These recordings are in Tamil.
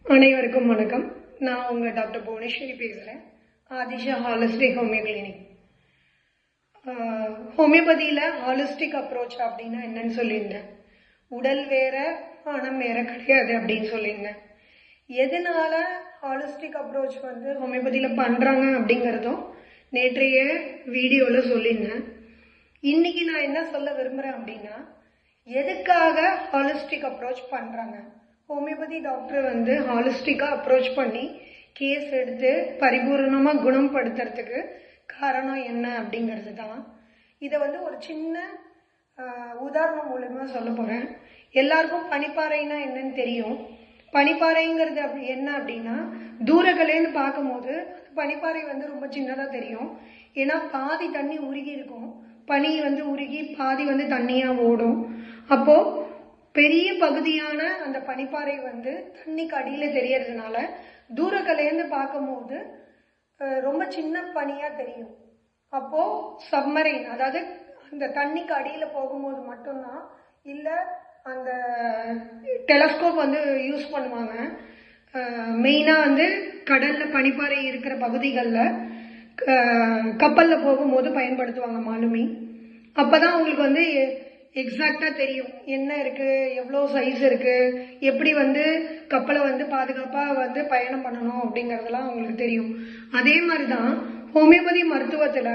அனைவருக்கும் வணக்கம். நான் உங்க டாக்டர் புவனேஸ்வரி பேசுறேன். Aadhisha holistic homeo clinic. ஹோமியோபதியில ஹாலிஸ்டிக் அப்ரோச் அப்படின்னா என்னன்னு சொல்லியிருந்தேன். உடல் வேற மனம் வேற கிடையாது அப்படின்னு சொல்லியிருந்தேன். எதனால ஹாலிஸ்டிக் அப்ரோச் ஹோமியோபதியில பண்றாங்க அப்படிங்கறதும் நேற்றைய வீடியோல சொல்லியிருந்தேன். இன்னைக்கு நான் என்ன சொல்ல விரும்புறேன் அப்படின்னா, எதுக்காக ஹாலிஸ்டிக் அப்ரோச் பண்றாங்க? ஹோமியோபதி டாக்டர் ஹாலிஸ்டிக்கா அப்ரோச் பண்ணி கேஸ் எடுத்து பரிபூர்ணமா குணப்படுத்துறதுக்கு காரணம் என்ன அப்படிங்கிறது தான். இதை ஒரு சின்ன உதாரணம் மூலமா சொல்ல போறேன். எல்லாருக்கும் பனிப்பாறைனா என்னன்னு தெரியும். பனிப்பாறைங்கிறது என்ன அப்படின்னா, தூரக்கலேன்னு பார்க்கும்போது பனிப்பாறை ரொம்ப சின்னதா தெரியும். ஏன்னா பாதி தண்ணி உருகி இருக்கும். பனி உருகி பாதி தண்ணியா ஓடும். அப்போ பெரிய பகுதியான அந்த பனிப்பாறை தண்ணிக்கு அடியில தெரியறதுனால தூரக்கலேந்து பார்க்கும்போது ரொம்ப சின்ன பனியா தெரியும். அப்போ சப்மரைன், அதாவது அந்த தண்ணிக்கு அடியில போகும்போது மட்டும்தான், இல்ல அந்த டெலஸ்கோப் யூஸ் பண்ணுவாங்க. மெயினா கடல்ல பனிப்பாறை இருக்கிற பகுதிகளில் கப்பல்ல போகும்போது பயன்படுத்துவாங்க மாலுமி. அப்பதான் உங்களுக்கு எக்ஸாக்டா தெரியும் என்ன இருக்கு, எவ்வளவு சைஸ் இருக்கு, எப்படி கப்பலை பாதுகாப்பா பயணம் பண்ணணும் அப்படிங்கறதெல்லாம் அவங்களுக்கு தெரியும். அதே மாதிரிதான் ஹோமியோபதி மருத்துவத்துல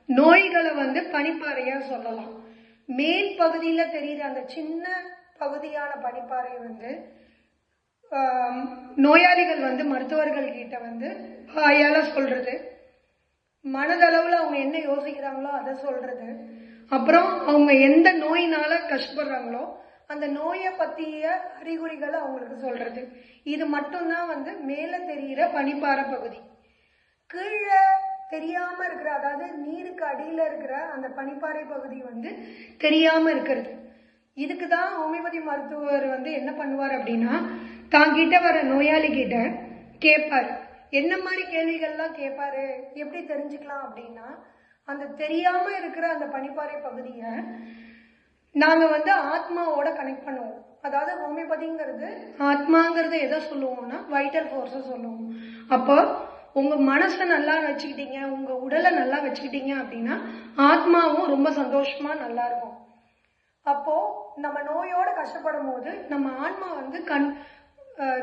நோய்களை பனிப்பாறையா சொல்லலாம். மேல் பகுதியில தெரியுற அந்த சின்ன பகுதியான பனிப்பாறை நோயாளிகள் மருத்துவர்கள் கிட்ட வாயால சொல்றது, மனதளவுல அவங்க என்ன யோசிக்கிறாங்களோ அதை சொல்றது, அப்புறம் அவங்க எந்த நோயினால கஷ்டப்படுறாங்களோ அந்த நோயை பத்திய அறிகுறிகளை அவங்களுக்கு சொல்றது. இது மட்டும்தான் மேல தெரிகிற பனிப்பாறை பகுதி. கீழே தெரியாம இருக்கிற, அதாவது நீருக்கு அடியில இருக்கிற அந்த பனிப்பாறை பகுதி தெரியாம இருக்கிறது. இதுக்குதான் ஹோமியோபதி மருத்துவர் என்ன பண்ணுவார் அப்படின்னா, தாங்கிட்ட வர நோயாளி கிட்ட கேட்பாரு. என்ன மாதிரி கேள்விகள்லாம் கேட்பாரு, எப்படி தெரிஞ்சுக்கலாம் அப்படின்னா, அந்த தெரியாம இருக்கிற அந்த பனிப்பாறை பகுதியை நாங்க ஆத்மாவோட கனெக்ட் பண்ணுவோம். அதாவது ஹோமியோபதிங்கிறது ஆத்மாங்கிறது எதை சொல்லுவோம்னா வைட்டல் ஃபோர்ஸை சொல்லுவோம். அப்போ உங்க மனசை நல்லா வச்சுக்கிட்டீங்க, உங்க உடலை நல்லா வச்சுக்கிட்டீங்க அப்படின்னா ஆத்மாவும் ரொம்ப சந்தோஷமா நல்லா இருக்கும். அப்போ நம்ம நோயோட கஷ்டப்படும் போது நம்ம ஆன்மா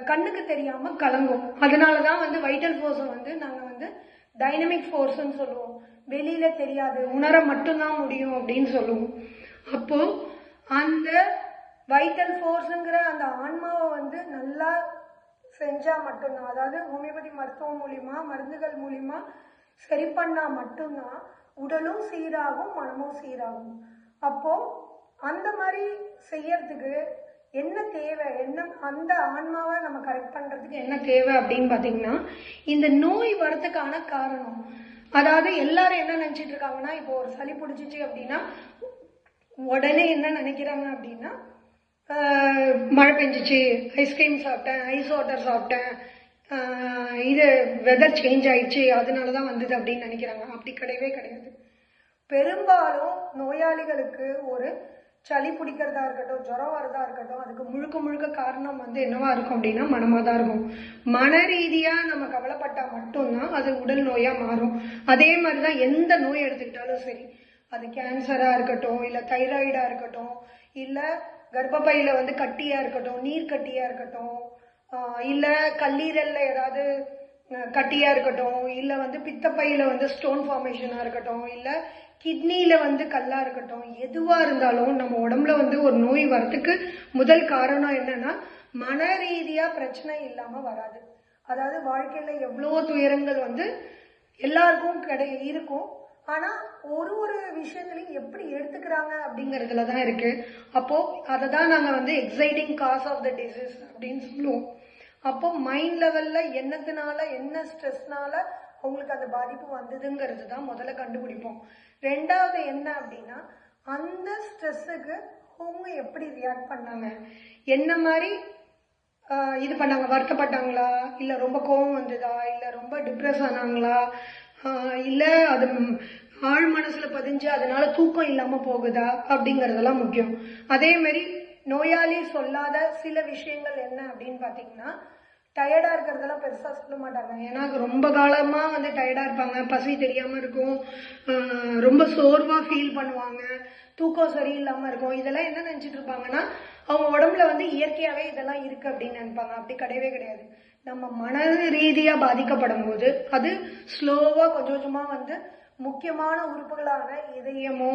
கண்ணுக்கு தெரியாம கலங்கும். அதனாலதான் வைட்டல் ஃபோர்ஸை நாங்க டைனமிக் ஃபோர்ஸ்ன்னு சொல்லுவோம். வெளியில தெரியாது, உணர மட்டும்தான் முடியும் அப்படின்னு சொல்லுவோம். அப்போ அந்த வைட்டல் ஃபோர்ஸ்ங்கிற அந்த ஆன்மாவை நல்லா செஞ்சா மட்டும்தான், அதாவது ஹோமியோபதி மருத்துவம் மூலியமா மருந்துகள் மூலியமா சரி பண்ணா மட்டும்தான் உடலும் சீராகும், மனமும் சீராகும். அப்போ அந்த மாதிரி செய்யறதுக்கு என்ன தேவை, என்ன அந்த ஆன்மாவை நம்ம கரெக்ட் பண்றதுக்கு என்ன தேவை அப்படின்னு பாத்தீங்கன்னா, இந்த நோய் வரதுக்கான காரணம். அதாவது எல்லாரும் என்ன நினைச்சிட்டு இருக்காங்கன்னா, இப்போ ஒரு சளி பிடிச்சிச்சு அப்படின்னா உடனே என்ன நினைக்கிறாங்க அப்படின்னா, மழை பெஞ்சிச்சு, ஐஸ்கிரீம் சாப்பிட்டேன், ஐஸ் வாட்டர் சாப்பிட்டேன், இது வெதர் சேஞ்ச் ஆயிடுச்சு அதனாலதான் வந்தது அப்படின்னு நினைக்கிறாங்க. அப்படி கிடையவே கிடையாது. பெரும்பாலும் நோயாளிகளுக்கு ஒரு சளி பிடிக்கிறதா இருக்கட்டும், ஜுரம் வரதா இருக்கட்டும், அதுக்கு முழுக்க முழுக்க காரணம் என்னவா இருக்கும் அப்படின்னா மனமா தான் இருக்கும். மன ரீதியா நம்ம கவலைப்பட்டா மட்டும்தான் அது உடல் நோயா மாறும். அதே மாதிரிதான் எந்த நோய் எடுத்துக்கிட்டாலும் சரி, அது கேன்சரா இருக்கட்டும், இல்ல தைராய்டா இருக்கட்டும், இல்ல கர்ப்பப்பையில கட்டியா இருக்கட்டும், நீர் கட்டியா இருக்கட்டும், இல்ல கல்லீரல்ல ஏதாவது கட்டியா இருக்கட்டும், இல்ல பித்தப்பையில ஸ்டோன் ஃபார்மேஷனா இருக்கட்டும், இல்ல கிட்னில கல்லா இருக்கட்டும், எதுவா இருந்தாலும் நம்ம உடம்புல ஒரு நோய் வரத்துக்கு முதல் காரணம் என்னன்னா மன ரீதியா பிரச்சனை இல்லாம வராது. அதாவது வாழ்க்கையில எவ்வளவோ துயரங்கள் எல்லாருக்கும் இருக்கும். ஆனா ஒரு விஷயத்திலையும் எப்படி எடுத்துக்கிறாங்க அப்படிங்கறதுலதான் இருக்கு. அப்போ அததான் நாங்க exciting cause of the disease அப்படின்னு சொல்லுவோம். அப்போ மைண்ட் லெவல்ல என்னத்தினால, என்ன ஸ்ட்ரெஸ்னால அவங்களுக்கு அந்த பாதிப்பு வந்ததுங்கிறது தான் முதல்ல கண்டுபிடிப்போம். ரெண்டாவது என்ன அப்படின்னா, அந்த ஸ்ட்ரெஸ்ஸுக்கு அவங்க எப்படி ரியாக்ட் பண்ணாங்க, என்ன மாதிரி இது பண்ணாங்க, வருத்தப்பட்டாங்களா, இல்ல ரொம்ப கோபம் வந்ததா, இல்ல ரொம்ப டிப்ரெஸ் ஆனாங்களா, இல்ல அது ஆழ் மனசுல பதிஞ்சு அதனால தூக்கம் இல்லாம போகுதா அப்படிங்கறதெல்லாம் முக்கியம். அதே மாதிரி நோயாளி சொல்லாத சில விஷயங்கள் என்ன அப்படின்னு பாத்தீங்கன்னா, டயர்டா இருக்கிறதெல்லாம் பெருசா சொல்ல மாட்டாங்க. ஏன்னா ரொம்ப காலமா வந்து டயர்டா இருப்பாங்க, பசி தெரியாம இருக்கும், ரொம்ப சோர்வா ஃபீல் பண்ணுவாங்க, தூக்கம் சரியில்லாம இருக்கும். இதெல்லாம் என்ன நினைச்சிட்டு இருப்பாங்கன்னா அவங்க உடம்புல வந்து இயற்கையாவே இதெல்லாம் இருக்கு அப்படின்னு நினைப்பாங்க. அப்படி கிடையவே கிடையாது. நம்ம மன ரீதியா பாதிக்கப்படும் போது அது ஸ்லோவா கொஞ்சம் கொஞ்சமா வந்து முக்கியமான உறுப்புகளான இதயமோ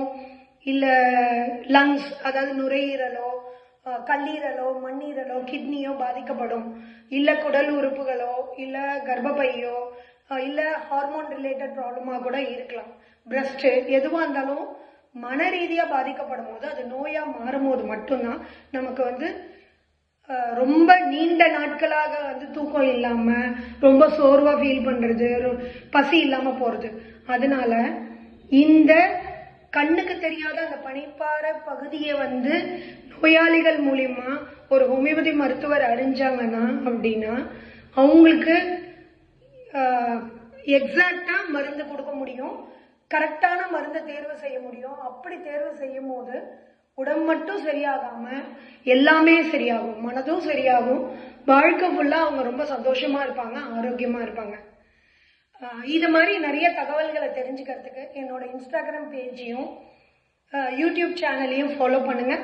இல்ல லங்ஸ், அதாவது நுரையீரலோ கல்லீரலோ மண்ணீரலோ கிட்னியோ பாதிக்கப்படும். இல்ல குடல் உறுப்புகளோ இல்ல கர்ப்பப்பையோ இல்ல ஹார்மோன் ரிலேட்டட் ப்ராப்ளமா கூட இருக்கலாம். பிரஸ்ட் எதுவா இருந்தாலும் மன ரீதியா பாதிக்கப்படும் போது அது நோயா மாறும் போது மட்டும்தான் நமக்கு வந்து ரொம்ப நீண்ட நாட்களாக வந்து தூக்கம் இல்லாம ரொம்ப சோர்வா ஃபீல் பண்றது, பசி இல்லாம போறது. அதனால இந்த கண்ணுக்கு தெரியாத அந்த பனிப்பாறை பகுதியை வந்து நோயாளிகள் மூலியமா ஒரு ஹோமியோபதி மருத்துவர் அறிஞ்சாங்கன்னா அப்படின்னா அவங்களுக்கு எக்ஸாக்டா மருந்து கொடுக்க முடியும், கரெக்டான மருந்தை தேர்வு செய்ய முடியும். அப்படி தேர்வு செய்யும் போது உடம்பு மட்டும் சரியாகாம எல்லாமே சரியாகும், மனதும் சரியாகும், வாழ்க்கை ஃபுல்லா அவங்க ரொம்ப சந்தோஷமா இருப்பாங்க, ஆரோக்கியமா இருப்பாங்க. இது மாதிரி நிறைய தகவல்களை தெரிஞ்சுக்கிறதுக்கு என்னோட இன்ஸ்டாகிராம் பேஜையும் யூடியூப் சேனலையும் ஃபாலோ பண்ணுங்க.